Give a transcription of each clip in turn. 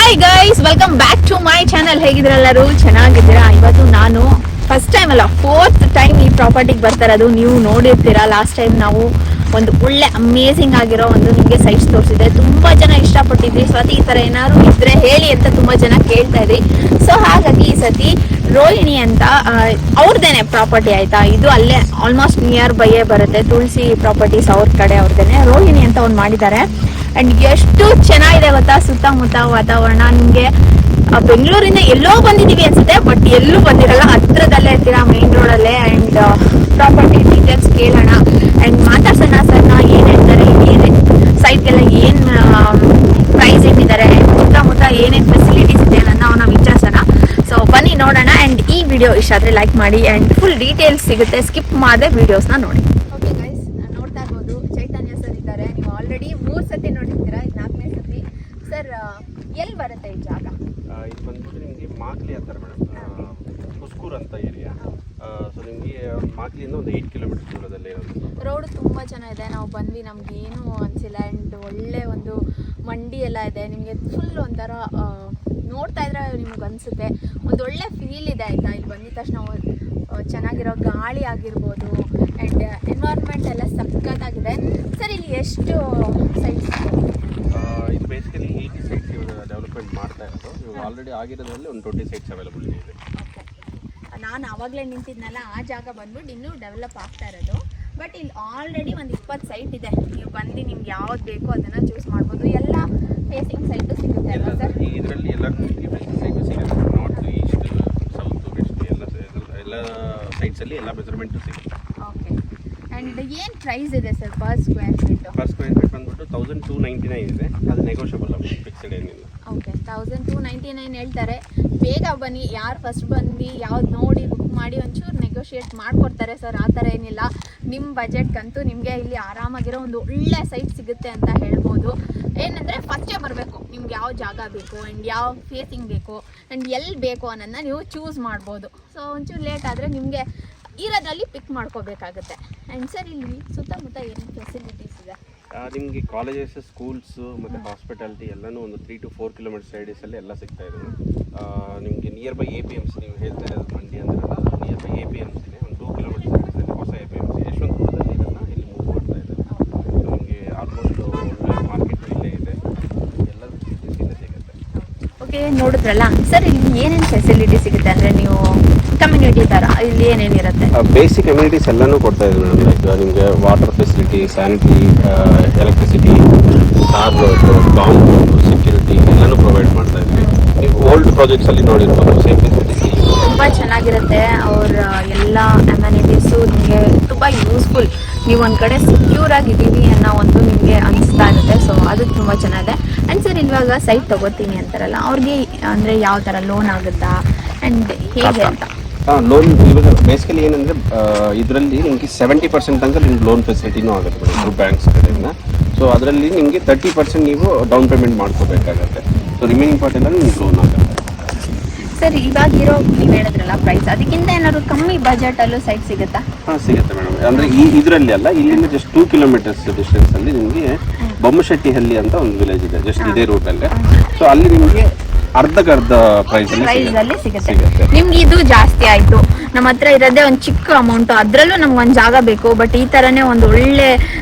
Hi guys, welcome back to my channel. ಹೇಗಿದ್ರೆಲ್ಲರೂ? ಚೆನ್ನಾಗಿದ್ದೀರಾ? ಇವತ್ತು ನಾನು ಫಸ್ಟ್ ಟೈಮ್ ಅಲ್ಲ, 4th ಟೈಮ್ ಈ ಪ್ರಾಪರ್ಟಿಗೆ ಬರ್ತಾ ಇರೋದು. ನೀವು ನೋಡಿರ್ತೀರಾ, ಲಾಸ್ಟ್ ಟೈಮ್ ನಾವು ಒಂದು ಒಳ್ಳೆ ಅಮೇಸಿಂಗ್ ಆಗಿರೋ ಒಂದು ನಿಮಗೆ ಸೈಟ್ಸ್ ತೋರಿಸಿದೆ. ತುಂಬಾ ಜನ ಇಷ್ಟಪಟ್ಟಿದ್ರಿ. ಸ್ವತಿ ಈ ತರ ಏನಾದ್ರು ಇದ್ರೆ ಹೇಳಿ ಅಂತ ತುಂಬಾ ಜನ ಕೇಳ್ತಾ ಇದ್ರಿ. ಸೊ ಹಾಗಾಗಿ ಈ ಸತಿ ರೋಹಿಣಿ ಅಂತ ಅವ್ರದ್ದೇನೆ ಪ್ರಾಪರ್ಟಿ, ಆಯ್ತಾ? ಇದು ಅಲ್ಲೇ ಆಲ್ಮೋಸ್ಟ್ ನಿಯರ್ ಬೈಯೇ ಬರುತ್ತೆ. ತುಳಸಿ ಪ್ರಾಪರ್ಟೀಸ್ ಅವ್ರ ಕಡೆ ಅವ್ರದ್ದೇನೆ. ರೋಹಿಣಿ ಅಂತ ಒಂದು ಮಾಡಿದ್ದಾರೆ. ಅಂಡ್ ಎಷ್ಟು ಚೆನ್ನಾಗಿದೆ ಗೊತ್ತಾ ಸುತ್ತಮುತ್ತ ವಾತಾವರಣ. ನಿಮ್ಗೆ ಬೆಂಗಳೂರಿಂದ ಎಲ್ಲೋ ಬಂದಿದೀವಿ ಅನ್ಸುತ್ತೆ, ಬಟ್ ಎಲ್ಲೂ ಬಂದಿರಲ್ಲ, ಹತ್ರದಲ್ಲೇ ಇರ್ತೀರಾ, ಮೇನ್ ರೋಡ್ ಅಲ್ಲೇ. ಅಂಡ್ ಪ್ರಾಪರ್ಟಿ ಡೀಟೇಲ್ಸ್ ಕೇಳೋಣ ಅಂಡ್ ಮಾತಾಡ್ಸೋಣ. ಸರ್ನ ಏನ್ ಹೇಳ್ತಾರೆ, ಏನೇನ್ ಸೈಟ್ಗೆಲ್ಲ ಏನ್ ಪ್ರೈಸ್ ಇಟ್ಟಿದ್ದಾರೆ, ಸುತ್ತಮುತ್ತ ಏನೇನ್ ಫೆಸಿಲಿಟೀಸ್ ಇದೆ ಅನ್ನೋದನ್ನ ಅವನ್ನ ವಿಚಾರಿಸೋಣ. ಸೊ ಬನ್ನಿ ನೋಡೋಣ. ಅಂಡ್ ಈ ವಿಡಿಯೋ ಇಷ್ಟ ಆದ್ರೆ ಲೈಕ್ ಮಾಡಿ. ಅಂಡ್ ಫುಲ್ ಡೀಟೇಲ್ಸ್ ಸಿಗುತ್ತೆ, ಸ್ಕಿಪ್ ಮಾಡದೆ ವಿಡಿಯೋಸ್ನ ನೋಡಿ. ಓಕೆ ಗೈಸ್, ನೋಡ್ತಾ ಇರ್ಬೋದು ಚೈತನ್ಯ ಸರ್ ಇದ್ದಾರೆ. ನೀವು ಆಲ್ರೆಡಿ 3 ಸತಿ ನೋಡಿರ್ತೀರಾ, ಇದು 4ನೇ ಸತಿ. ಸರ್ ಎಲ್ಲಿ ಬರುತ್ತೆ ಈ ಜಾಗ? ಇದು ಬಂದ್ಬಿಟ್ಟು ನಿಮಗೆ ಮಾಕ್ಲಿ ಅಂತಾರೆ ಮೇಡಮ್, ಹುಸ್ಕೂರ್ ಅಂತ ಏರಿಯಾ. ಸೊ ನಿಮಗೆ ಮಾಕ್ಲಿಯಿಂದ ಒಂದು 8 ಕಿಲೋಮೀಟರ್ ದೂರದಲ್ಲಿ ರೋಡ್ ತುಂಬ ಚೆನ್ನಾಗಿದೆ. ನಾವು ಬಂದ್ವಿ, ನಮ್ಗೆ ಏನೂ ಅನಿಸಿಲ್ಲ. ಆ್ಯಂಡ್ ಒಳ್ಳೆ ಒಂದು ಮಂಡಿ ಎಲ್ಲ ಇದೆ. ನಿಮಗೆ ಫುಲ್ ಒಂಥರ ನೋಡ್ತಾ ಇದ್ರೆ ನಿಮ್ಗೆ ಅನಿಸುತ್ತೆ, ಒಂದು ಒಳ್ಳೆ ಫೀಲ್ ಇದೆ, ಆಯಿತಾ? ಇಲ್ಲಿ ಬಂದಿದ ತಕ್ಷಣ ಚೆನ್ನಾಗಿರೋ ಗಾಳಿ ಆಗಿರ್ಬೋದು ಆ್ಯಂಡ್ ಎನ್ವೈರ್ಮೆಂಟ್ ಎಲ್ಲ ಸಖತ್ತಾಗಿದೆ. ಸರ್ ಇಲ್ಲಿ ಎಷ್ಟು ಸೈಟ್ಸ್? ಇದು ಬೇಸಿಕಲಿ 80 ಸೈಟ್ಸ್ ಇವಾಗ ಡೆವಲಪ್ಮೆಂಟ್ ಮಾಡ್ತಾ ಇರೋದು. ಇವಾಗ ಆಲ್ರೆಡಿ ಆಗಿರೋದ್ರಲ್ಲಿ ಒಂದು 20 ಸೈಟ್ಸ್ ಅವೈಲಬಲ್ ಇದೆ. ನಾನು ಆವಾಗಲೇ ನಿಂತಿದ್ನಲ್ಲ, ಆ ಜಾಗ ಬಂದ್ಬಿಟ್ಟು ಇನ್ನೂ ಡೆವಲಪ್ ಆಗ್ತಾ ಇರೋದು. ಬಟ್ ಇಲ್ಲಿ ಆಲ್ರೆಡಿ ಒಂದು 20 ಸೈಟ್ ಇದೆ. ನೀವು ಬಂದು ನಿಮ್ಗೆ ಯಾವ್ದು ಬೇಕೋ ಅದನ್ನು ಚೂಸ್ ಮಾಡ್ಬೋದು. ಎಲ್ಲ ಫೇಸಿಂಗ್ ಸೈಟು ಸಿಗುತ್ತೆ ಅಲ್ವಾ ಸರ್? ಇದರಲ್ಲಿ ಎಲ್ಲ ಸೈಟು ಸಿಗುತ್ತೆ. ನಾರ್ತ್, ಈಸ್ಟ್, ಸೌತ್, ವೆಸ್ಟ್ ಎಲ್ಲ ಸೈಟ್ಸಲ್ಲಿ ಎಲ್ಲ ಮೆಜರ್ಮೆಂಟು ಸಿಗುತ್ತೆ. ಓಕೆ. ಆ್ಯಂಡ್ ಏನು ಪ್ರೈಸ್ ಇದೆ sir per square feet? Per square feet ಬಂದ್ಬಿಟ್ಟು 1299 ಇದೆ. ಅದು ನೆಗೋಷಿಯಬಲ್ ಆಗುತ್ತೆ, ಫಿಕ್ಸ್ಡ್ ಏನಿಲ್ಲ. ಓಕೆ, 1299 ಹೇಳ್ತಾರೆ. ಬೇಗ ಬನ್ನಿ, ಯಾರು ಫಸ್ಟ್ ಬಂದು ಯಾವ್ದು ನೋಡಿ ಬುಕ್ ಮಾಡಿ ಒಂಚೂರು ನೆಗೋಷಿಯೇಟ್ ಮಾಡಿಕೊಡ್ತಾರೆ ಸರ್. ಆ ಥರ ಏನಿಲ್ಲ. ನಿಮ್ಮ ಬಜೆಟ್ಗಂತೂ ನಿಮಗೆ ಇಲ್ಲಿ ಆರಾಮಾಗಿರೋ ಒಂದು ಒಳ್ಳೆ ಸೈಟ್ ಸಿಗುತ್ತೆ ಅಂತ ಹೇಳ್ಬೋದು. ಏನಂದರೆ ಫಸ್ಟೇ ಬರಬೇಕು, ನಿಮ್ಗೆ ಯಾವ ಜಾಗ ಬೇಕು ಆ್ಯಂಡ್ ಯಾವ ಫೇಸಿಂಗ್ ಬೇಕು ಆ್ಯಂಡ್ ಎಲ್ಲಿ ಬೇಕು ಅನ್ನೋದನ್ನ ನೀವು ಚೂಸ್ ಮಾಡ್ಬೋದು. ಸೊ ಒಂಚೂರು ಲೇಟ್ ಆದರೆ ನಿಮಗೆ ಇರೋದ್ರಲ್ಲಿ ಪಿಕ್ ಮಾಡ್ಕೋಬೇಕಾಗುತ್ತೆ. ಆ್ಯಂಡ್ ಸರ್ ಇಲ್ಲಿ ಸುತ್ತಮುತ್ತ ಏನು ಫೆಸಿಲಿಟೀಸ್ ಇದೆ? ನಿಮಗೆ ಕಾಲೇಜಸ್, ಸ್ಕೂಲ್ಸು ಮತ್ತು ಹಾಸ್ಪಿಟಾಲಿಟಿ ಎಲ್ಲನೂ ಒಂದು 3 to 4 ಕಿಲೋಮೀಟರ್ ರೇಡಿಯಸಲ್ಲಿ ಎಲ್ಲ ಸಿಗ್ತಾ ಇದೆ. ನಿಮಗೆ ನಿಯರ್ ಬೈ APMC, ನೀವು ಹೇಳ್ತಾ ಇರೋದು ಮಂಡಿ ಅಂದ್ರೆ ನಿಯರ್ ಬೈ APMC ಇದೆ. ಒಂದು 2 ಕಿಲೋಮೀಟರ್ ರೇಡಿಯಸಲ್ಲಿ ಹೊಸ APMC ಯಶವಂತಪುರದಲ್ಲಿ ಇದನ್ನು ಇಲ್ಲಿ ಮೂವ್ ಮಾಡ್ತಾ ಇದ್ದಾರೆ. ಸೊ ನಿಮಗೆ ಆಲ್ಮೋಸ್ಟ್ ಮಾರ್ಕೆಟ್ ಇಲ್ಲೇ ಇದೆ, ಎಲ್ಲ ಫೆಸಿಲಿಟೀಸ್ ಇಲ್ಲೇ ಸಿಗುತ್ತೆ. ಓಕೆ, ನೋಡಿದ್ರಲ್ಲ ಸರ್, ಇಲ್ಲಿ ಏನೇನು ಫೆಸಿಲಿಟಿ ಸಿಗುತ್ತೆ ಅಂದರೆ ನೀವು ಕಮ್ಯುನಿಟಿ ಥರ ಇಲ್ಲಿ ಏನೇನಿರುತ್ತೆ? ಬೇಸಿಕ್ ಕಮ್ಯುನಿಟೀಸ್ ಎಲ್ಲನೂ ಕೊಡ್ತಾ ಇದ್ದೀವಿ ಮೇಡಮ್. ಲೈಕ್ ನಿಮಗೆ water facility, sanitary, electricity, star road, bomb, security ಎಲ್ಲನೂ ಪ್ರೊವೈಡ್ ಮಾಡ್ತಾ ಇದ್ದೀವಿ. ನೀವು ಓಲ್ಡ್ ಪ್ರಾಜೆಕ್ಟ್ಸಲ್ಲಿ ನೋಡಿರ್ಬೋದು, ಸೇಮ್ ಫೆಸಿಲಿಟೀಸ್ ತುಂಬ ಚೆನ್ನಾಗಿರುತ್ತೆ. ಅವ್ರ ಎಲ್ಲ ಅಮ್ಯಾನಿಟೀಸು ನಿಮಗೆ ತುಂಬ ಯೂಸ್ಫುಲ್. ನೀವು ಒಂದು ಕಡೆ ಸೆಕ್ಯೂರ್ ಆಗಿದ್ದೀವಿ ಅನ್ನೋ ಒಂದು ನಿಮಗೆ ಅನಿಸ್ತಾ ಇರುತ್ತೆ. ಸೊ ಅದು ತುಂಬ ಚೆನ್ನಾಗಿದೆ. ಆ್ಯಂಡ್ ಸರ್, ಇವಾಗ ಸೈಟ್ ತೊಗೋತೀನಿ ಅಂತಾರಲ್ಲ, ಅವ್ರಿಗೆ ಅಂದರೆ ಯಾವ ಥರ ಲೋನ್ ಆಗುತ್ತಾ ಆ್ಯಂಡ್ ಹೇಗೆ ಅಂತ? ಲೋನ್ ಇವಾಗ ಬೇಸಿಕಲಿ ಏನಂದರೆ ಇದರಲ್ಲಿ ನಿಮಗೆ 70% ತನಕ ನಿಮ್ಗೆ ಲೋನ್ ಫೆಸಿಲಿಟಿನೂ ಆಗುತ್ತೆ ಮೇಡಮ್ ಥ್ರೂ ಬ್ಯಾಂಕ್ಸ್ ಕಡೆಯಿಂದ. ಸೊ ಅದರಲ್ಲಿ ನಿಮಗೆ 30% ನೀವು ಡೌನ್ ಪೇಮೆಂಟ್ ಮಾಡ್ಕೋಬೇಕಾಗತ್ತೆ. ಸೊ ರಿಮೈನಿಂಗ್ ಪಾರ್ಟ್ ಎಲ್ಲ ನಿಮ್ಗೆ ಲೋನ್ ಆಗುತ್ತೆ. ಸರ್, ಇವಾಗ ಇರೋ ನೀವು ಹೇಳಿದ್ರಲ್ಲ ಪ್ರೈಸ್, ಅದಕ್ಕಿಂತ ಏನಾದ್ರು ಕಮ್ಮಿ ಬಜೆಟಲ್ಲೂ ಸೈಟ್ ಸಿಗುತ್ತಾ? ಹಾಂ, ಸಿಗುತ್ತೆ ಮೇಡಮ್. ಅಂದರೆ ಇದರಲ್ಲಿ ಅಲ್ಲ, ಇಲ್ಲಿಂದ ಜಸ್ಟ್ 2 ಕಿಲೋಮೀಟರ್ಸ್ ಡಿಸ್ಟೆನ್ಸಲ್ಲಿ ನಿಮಗೆ ಬೊಮ್ಮಶೆಟ್ಟಿಹಳ್ಳಿ ಅಂತ ಒಂದು ವಿಲೇಜ್ ಇದೆ, ಜಸ್ಟ್ ಇದೇ ರೂಟಲ್ಲೇ. ಸೊ ಅಲ್ಲಿ ನಿಮಗೆ ಅರ್ಧಕ್ಕರ್ಧ ಪ್ರೈಸಲ್ಲಿ ಸಿಗುತ್ತೆ. ನಿಮ್ಗೆ ಇದು ಜಾಸ್ತಿ ಆಯಿತು. ನಮ್ಮ ಹತ್ರ ಇರೋದೇ ಒಂದು ಚಿಕ್ಕ ಅಮೌಂಟು, ಅದರಲ್ಲೂ ನಮ್ಗೆ ಒಂದು ಜಾಗ ಬೇಕು. ಬಟ್ ಈ ಥರನೇ ಒಂದು ಒಳ್ಳೆ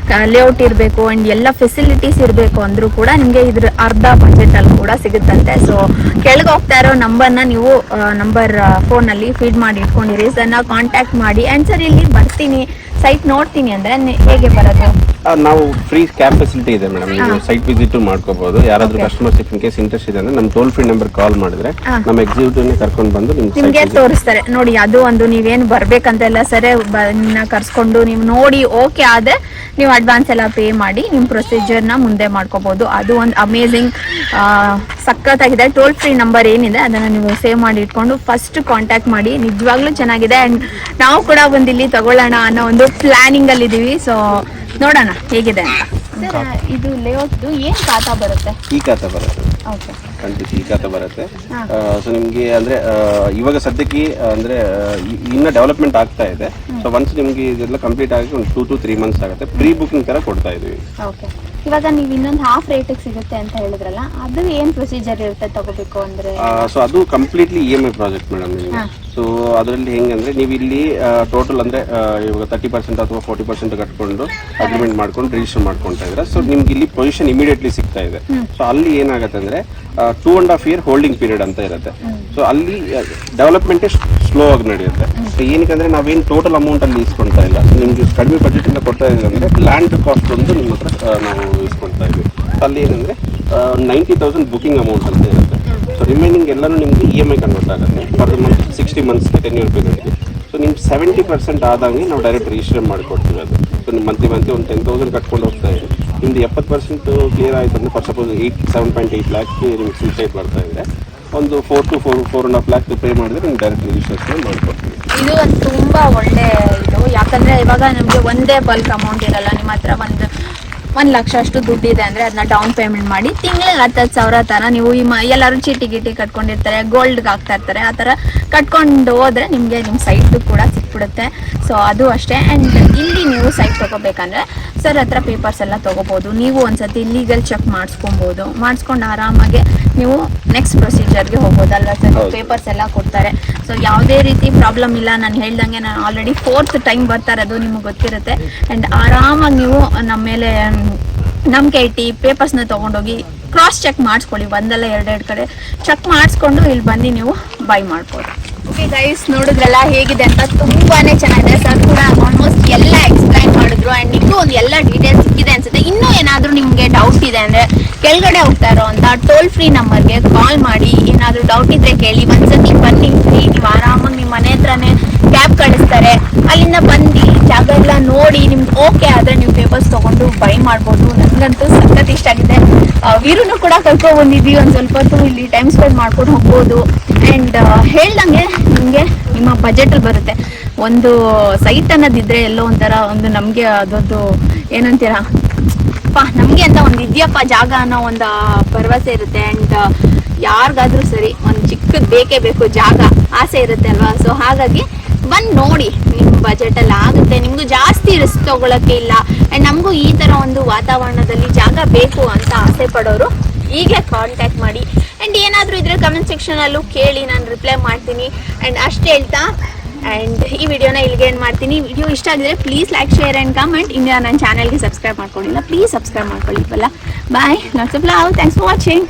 ಲೇಔಟ್ ಇರಬೇಕು ಆ್ಯಂಡ್ ಎಲ್ಲ ಫೆಸಿಲಿಟೀಸ್ ಇರಬೇಕು ಅಂದರೂ ಕೂಡ ನಿಮಗೆ ಇದ್ರ ಅರ್ಧ ಬಜೆಟಲ್ಲಿ ಕೂಡ ಸಿಗುತ್ತಂತೆ. ಸೊ ಕೆಳಗೆ ಹೋಗ್ತಾ ಇರೋ ನಂಬರ್ನ ನೀವು ಫೋನಲ್ಲಿ ಫೀಡ್ ಮಾಡಿ ಇಟ್ಕೊಂಡಿರಿ. ಸರ್ನ ಕಾಂಟ್ಯಾಕ್ಟ್ ಮಾಡಿ. ಆ್ಯಂಡ್ ಸರ್, ಇಲ್ಲಿ ಬರ್ತೀನಿ, ಸೈಟ್ ನೋಡ್ತೀನಿ ಅಂದರೆ ಹೇಗೆ ಬರೋದು? ನಾವು ಫ್ರೀ ಕ್ಯಾಬ್ ಫೆಸಿಲಿಟಿ ಇದೆ ಮೇಡಮ್. ನೀವು ಸೈಟ್ ವಿಸಿಟ್ ಮಾಡ್ಕೋಬಹುದು. ಯಾರಾದ್ರೂ ಕಸ್ಟಮರ್ಸ್ ಇನ್ ಕೇಸ್ ಇಂಟ್ರೆಸ್ಟ್ ಇದೆ ಅಂದ್ರೆ ನಮ್ಮ ಟೋಲ್ ಫ್ರೀ ನಂಬರ್ ಕಾಲ್ ಮಾಡಿದ್ರೆ ನಮ್ಮ ಎಕ್ಸಿಕ್ಯೂಟಿವ್ ಕರ್ಕೊಂಡು ಬಂದು ನಿಮ್ಗೆ ತೋರಿಸ್ತಾರೆ. ನೋಡಿ, ಅದು ಒಂದು ನೀವೇನು ಬರ್ಬೇಕಂತೆಲ್ಲ ಸರಿ ಕರ್ಸ್ಕೊಂಡು ನೀವು ನೋಡಿ ಓಕೆ ಆದ್ರೆ ನೀವು ಅಡ್ವಾನ್ಸ್ ಎಲ್ಲ ಪೇ ಮಾಡಿ ನಿಮ್ಮ ಪ್ರೊಸೀಜರ್ನ ಮುಂದೆ ಮಾಡ್ಕೋಬಹುದು. ಅದು ಒಂದು ಅಮೇಝಿಂಗ್ ಸಖತ್ತಾಗಿದೆ. ಟೋಲ್ ಫ್ರೀ ನಂಬರ್ ಏನಿದೆ ಅದನ್ನ ನೀವು ಸೇವ್ ಮಾಡಿ ಇಟ್ಕೊಂಡು ಫಸ್ಟ್ ಕಾಂಟ್ಯಾಕ್ಟ್ ಮಾಡಿ. ನಿಜವಾಗ್ಲೂ ಚೆನ್ನಾಗಿದೆ. ಅಂಡ್ ನಾವು ಕೂಡ ಒಂದು ಇಲ್ಲಿ ತಗೊಳ್ಳೋಣ ಅನ್ನೋ ಒಂದು ಪ್ಲಾನಿಂಗ್ ಅಲ್ಲಿ ಇದೀವಿ. ಸೊ ನೋಡೋಣ ಹೇಗಿದೆ ಅಂತ. ಸರ್, ಇದು ಲೇಔಟ್ ಏನು ಖಾತಾ ಬರುತ್ತೆ? ಈ ಖಾತಾ ಬರುತ್ತೆ. ಓಕೆ, ಖಂಡಿತ ಈ ಖಾತಾ ಬರುತ್ತೆ. ಸೊ ನಿಮಗೆ ಅಂದರೆ ಇವಾಗ ಸದ್ಯಕ್ಕೆ ಅಂದರೆ ಇನ್ನೂ ಡೆವಲಪ್ಮೆಂಟ್ ಆಗ್ತಾ ಇದೆ. ಸೊ ಒನ್ಸ್ ನಿಮಗೆ ಇದೆಲ್ಲ ಕಂಪ್ಲೀಟ್ ಆಗಿ ಒಂದು 2 to 3 months ಆಗುತ್ತೆ. ಪ್ರೀ ಬುಕಿಂಗ್ ಥರ ಕೊಡ್ತಾ ಇದ್ದೀವಿ. ಓಕೆ. ಇವಾಗ ನೀವು ಇನ್ನೊಂದು ಹಾಫ್ ರೇಟಿಗೆ ಸಿಗುತ್ತೆ ಅಂತ ಹೇಳಿದ್ರಲ್ಲ, ಅದು ಏನ್ ಪ್ರೊಸೀಜರ್ ಇರುತ್ತೆ ತಗೋಬೇಕು ಅಂದ್ರೆ? ಸೊ ಅದು ಕಂಪ್ಲೀಟ್ಲಿ EMI ಪ್ರಾಜೆಕ್ಟ್ ಮೇಡಮ್ ನಿಮಗೆ. ಸೊ ಅದರಲ್ಲಿ ಹೆಂಗಂದ್ರೆ ನೀವು ಇಲ್ಲಿ ಟೋಟಲ್ ಅಂದ್ರೆ ಇವಾಗ 30% ಅಥವಾ 40% ಕಟ್ಕೊಂಡು ಅಗ್ರಿಮೆಂಟ್ ಮಾಡ್ಕೊಂಡು ರಿಜಿಸ್ಟರ್ ಮಾಡ್ಕೊಂತಾ ಇದ್ರೆ, ಸೊ ನಿಮ್ಗೆ ಇಲ್ಲಿ ಪೊಸಿಷನ್ ಇಮಿಡಿಯೇಟ್ಲಿ ಸಿಗ್ತಾ ಇದೆ. ಸೊ ಅಲ್ಲಿ ಏನಾಗುತ್ತೆ ಅಂದ್ರೆ 2.5 year ಹೋಲ್ಡಿಂಗ್ ಪೀರಿಯಡ್ ಅಂತ ಇರುತ್ತೆ. ಸೊ ಅಲ್ಲಿ ಡೆವಲಪ್ಮೆಂಟ್ ಸ್ಲೋ ಆಗಿ ನಡೆಯುತ್ತೆ. ಸೊ ಏನಕ್ಕಂದ್ರೆ ನಾವೇನು ಟೋಟಲ್ ಅಮೌಂಟ್ ಅಲ್ಲಿ ಇಸ್ಕೊಳ್ತಾ ಇಲ್ಲ, ನಿಮ್ಗೆ ಕಡಿಮೆ ಬಜೆಟ್ ಇಂದ ಕೊಡ್ತಾ ಇದ್ದೀವಿ ಅಂದ್ರೆ ಲ್ಯಾಂಡ್ ಕಾಸ್ಟ್ ಒಂದು ನಿಮ್ಮ ಹತ್ರ ನಾವು ಇಸ್ಕೊಳ್ತಾ ಇದ್ವಿ. ಅಲ್ಲಿ ಏನಂದ್ರೆ 90,000 ಬುಕಿಂಗ್ ಅಮೌಂಟ್ ಅಂತ ಇರುತ್ತೆ. ಸೊ ರಿಮೈನಿಂಗ್ ಎಲ್ಲನೂ ನಿಮ್ಗೆ EMI ಕನ್ವರ್ಟ್ ಆಗುತ್ತೆ for the month 60 months 10 year ಪೀರಿಯಡ್ಗೆ. ಸೊ ನಿಮ್ಗೆ 70% ಆದಂಗೆ ನಾವು ಡೈರೆಕ್ಟ್ ರಿಜಿಸ್ಟರ್ ಮಾಡಿಕೊಡ್ತೀವಿ ಅದು. ಸೊ ನಿಮ್ಮ ಮಂತ್ಲಿ ಒಂದು 10,000 ಕಟ್ಕೊಂಡು ಹೋಗ್ತಾ ಇದೆ, ನಿಮ್ದು 70% ಕ್ಲಿಯರ್ ಆಯಿತು ಅಂದರೆ ಫಾರ್ ಸಪೋಸ್ 7.8 lakhs ನಿಮ್ಗೆ ಸೂಸೈಡ್ ಬರ್ತಾ ಇದೆ, ಒಂದು 4 to 4.5 lakh ಪೇ ಮಾಡಿದ್ರೆ ನಿಮ್ಗೆ ಡೈರೆಕ್ಟ್ ರಿಜಿಸ್ಟ್ರೇಷನ್ ಮಾಡಿಕೊಡ್ತೀವಿ. ಇದು ಒಂದು ತುಂಬಾ ಒಳ್ಳೆ ಇದು, ಯಾಕಂದ್ರೆ ಇವಾಗ ನಮಗೆ ಒಂದೇ ಬಲ್ಕ್ ಅಮೌಂಟ್ ಇರಲ್ಲ. ನಿಮ್ಮ ಹತ್ರ ಒಂದು ಲಕ್ಷ ಅಷ್ಟು ದುಡ್ಡಿದೆ ಅಂದ್ರೆ ಅದನ್ನ ಡೌನ್ ಪೇಮೆಂಟ್ ಮಾಡಿ ತಿಂಗಳಿಗೆ 10,000 ತರ ನೀವು ಎಲ್ಲರೂ ಚೀಟಿ ಗಿಟಿ ಕಟ್ಕೊಂಡಿರ್ತಾರೆ, ಗೋಲ್ಡ್ಗೆ ಹಾಕ್ತಾ ಇರ್ತಾರೆ, ಆ ಥರ ಕಟ್ಕೊಂಡು ಹೋದ್ರೆ ನಿಮಗೆ ನಿಮ್ಮ ಸೈಟ್ ಕೂಡ ಸಿಕ್ಬಿಡುತ್ತೆ. ಸೊ ಅದು ಅಷ್ಟೇ. ಆ್ಯಂಡ್ ಇಲ್ಲಿ ನೀವು ಸೈಟ್ ತೊಗೋಬೇಕಂದ್ರೆ ಸರ್ ಹತ್ರ ಪೇಪರ್ಸ್ ಎಲ್ಲ ತೊಗೋಬೋದು. ನೀವು ಒಂದ್ಸತಿ ಲೀಗಲ್ ಚೆಕ್ ಮಾಡಿಸ್ಕೊಬೋದು, ಮಾಡಿಸ್ಕೊಂಡು ಆರಾಮಾಗಿ ನೀವು ನೆಕ್ಸ್ಟ್ ಪ್ರೊಸೀಜರ್ಗೆ ಹೋಗ್ಬೋದು ಅಲ್ವಾ ಸರ್? ಪೇಪರ್ಸ್ ಎಲ್ಲ ಕೊಡ್ತಾರೆ. ಸೊ ಯಾವುದೇ ರೀತಿ ಪ್ರಾಬ್ಲಮ್ ಇಲ್ಲ. ನಾನು ಹೇಳ್ದಂಗೆ ನಾನು ಆಲ್ರೆಡಿ 4th time ಬರ್ತಾ ಇರೋದು ನಿಮಗೆ ಗೊತ್ತಿರುತ್ತೆ. ಆ್ಯಂಡ್ ಆರಾಮಾಗಿ ನೀವು ನಮ್ಮ ಮೇಲೆ ನಂಬಿಕೆ ಇಟ್ಟು ಪೇಪರ್ಸ್ನ ತೊಗೊಂಡೋಗಿ ಕ್ರಾಸ್ ಚೆಕ್ ಮಾಡಿಸ್ಕೊಳ್ಳಿ. ಒಂದಲ್ಲ ಎರಡೆರಡು ಕಡೆ ಚೆಕ್ ಮಾಡಿಸ್ಕೊಂಡು ಇಲ್ಲಿ ಬಂದು ನೀವು ಬೈ ಮಾಡ್ಬೋದು. ಓಕೆ ಗೈಸ್, ನೋಡಿದ್ರಲ್ಲ ಹೇಗಿದೆ ಅಂತ. ತುಂಬಾನೇ ಚೆನ್ನಾಗಿದೆ. ಸರ್ ಕೂಡ ಆಲ್ಮೋಸ್ಟ್ ಎಲ್ಲ ಎಕ್ಸ್ಪ್ಲೈನ್ ಮಾಡಿದ್ರು. ಆ್ಯಂಡ್ ನಿಮಗೂ ಒಂದು ಎಲ್ಲ ಡೀಟೇಲ್ಸ್ ಸಿಕ್ಕಿದೆ ಅನ್ಸುತ್ತೆ. ಇನ್ನೂ ಏನಾದರೂ ನಿಮಗೆ ಡೌಟ್ ಇದೆ ಅಂದರೆ ಕೆಳಗಡೆ ಹೋಗ್ತಾ ಇರೋ ಅಂತ ಟೋಲ್ ಫ್ರೀ ನಂಬರ್ಗೆ ಕಾಲ್ ಮಾಡಿ. ಏನಾದರೂ ಡೌಟ್ ಇದ್ರೆ ಕೇಳಿ. ಒಂದ್ಸತಿ ಬನ್ನಿ ಫ್ರೀ, ನೀವು ಆರಾಮಾಗಿ ನಿಮ್ಮ ಮನೆ ಹತ್ರನೇ ಕ್ಯಾಬ್ ಕಳಿಸ್ತಾರೆ. ಅಲ್ಲಿಂದ ಬಂದು ಜಾಗ ಎಲ್ಲ ನೋಡಿ ನಿಮ್ಗೆ ಓಕೆ ಆದರೆ ನೀವು ಪೇಪರ್ಸ್ ತೊಗೊಂಡು ಬೈ ಮಾಡ್ಬೋದು. ನನಗಂತೂ ಸಖತ್ ಇಷ್ಟ ಆಗಿದೆ. ವೀರುನು ಕೂಡ ಕರ್ಕೊಂಡು ಬಂದಿದ್ವಿ. ಒಂದು ಸ್ವಲ್ಪ ಹೊತ್ತು ಇಲ್ಲಿ ಟೈಮ್ ಸ್ಪೆಂಡ್ ಮಾಡ್ಕೊಂಡು ಹೋಗ್ಬೋದು. ಆ್ಯಂಡ್ ಹೇಳ್ದಂಗೆ ನಿಮಗೆ ನಿಮ್ಮ ಬಜೆಟಲ್ಲಿ ಬರುತ್ತೆ. ಒಂದು ಸೈಟ್ ಅನ್ನೋದಿದ್ರೆ ಎಲ್ಲೋ ಒಂಥರ ಒಂದು ನಮಗೆ ಅದೊಂದು ಏನಂತೀರಾ ನಮಗೆ ಅಂತ ಒಂದು ಇದೆಯಪ್ಪ ಜಾಗ ಅನ್ನೋ ಒಂದು ಭರವಸೆ ಇರುತ್ತೆ. ಆ್ಯಂಡ್ ಯಾರಿಗಾದ್ರೂ ಸರಿ ಒಂದು ಚಿಕ್ಕದು ಬೇಕೇ ಬೇಕು, ಜಾಗ ಆಸೆ ಇರುತ್ತೆ ಅಲ್ವಾ? ಸೊ ಹಾಗಾಗಿ ಬಂದು ನೋಡಿ, ನಿಮ್ಮ ಬಜೆಟಲ್ಲಿ ಆಗುತ್ತೆ. ನಿಮಗೂ ಜಾಸ್ತಿ ರಿಸ್ಕ್ ತೊಗೊಳಕ್ಕೆ ಇಲ್ಲ. ಆ್ಯಂಡ್ ನಮಗೂ ಈ ಥರ ಒಂದು ವಾತಾವರಣದಲ್ಲಿ ಜಾಗ ಬೇಕು ಅಂತ ಆಸೆ ಪಡೋರು ಹೀಗೆ ಕಾಂಟ್ಯಾಕ್ಟ್ ಮಾಡಿ. ಆ್ಯಂಡ್ ಏನಾದರೂ ಇದ್ರೆ ಕಮೆಂಟ್ ಸೆಕ್ಷನಲ್ಲೂ ಕೇಳಿ, ನಾನು ರಿಪ್ಲೈ ಮಾಡ್ತೀನಿ. ಆ್ಯಂಡ್ ಅಷ್ಟು ಹೇಳ್ತಾ ಆ್ಯಂಡ್ ಈ ವಿಡಿಯೋನ ಇಲ್ಲಿಗೆ ಏನು ಮಾಡ್ತೀನಿ. ವಿಡಿಯೋ ಇಷ್ಟ ಆಗಿದ್ರೆ please like, share and comment. ಇನ್ನು ನನ್ನ ಚಾನಲ್ಗೆ ಸಬ್ಸ್ಕ್ರೈಬ್ ಮಾಡ್ಕೊಂಡಿಲ್ಲ, ಪ್ಲೀಸ್ ಸಬ್ಸ್ಕ್ರೈಬ್ ಮಾಡ್ಕೊಳ್ಳಿ. Bye, lots of love, thanks for watching.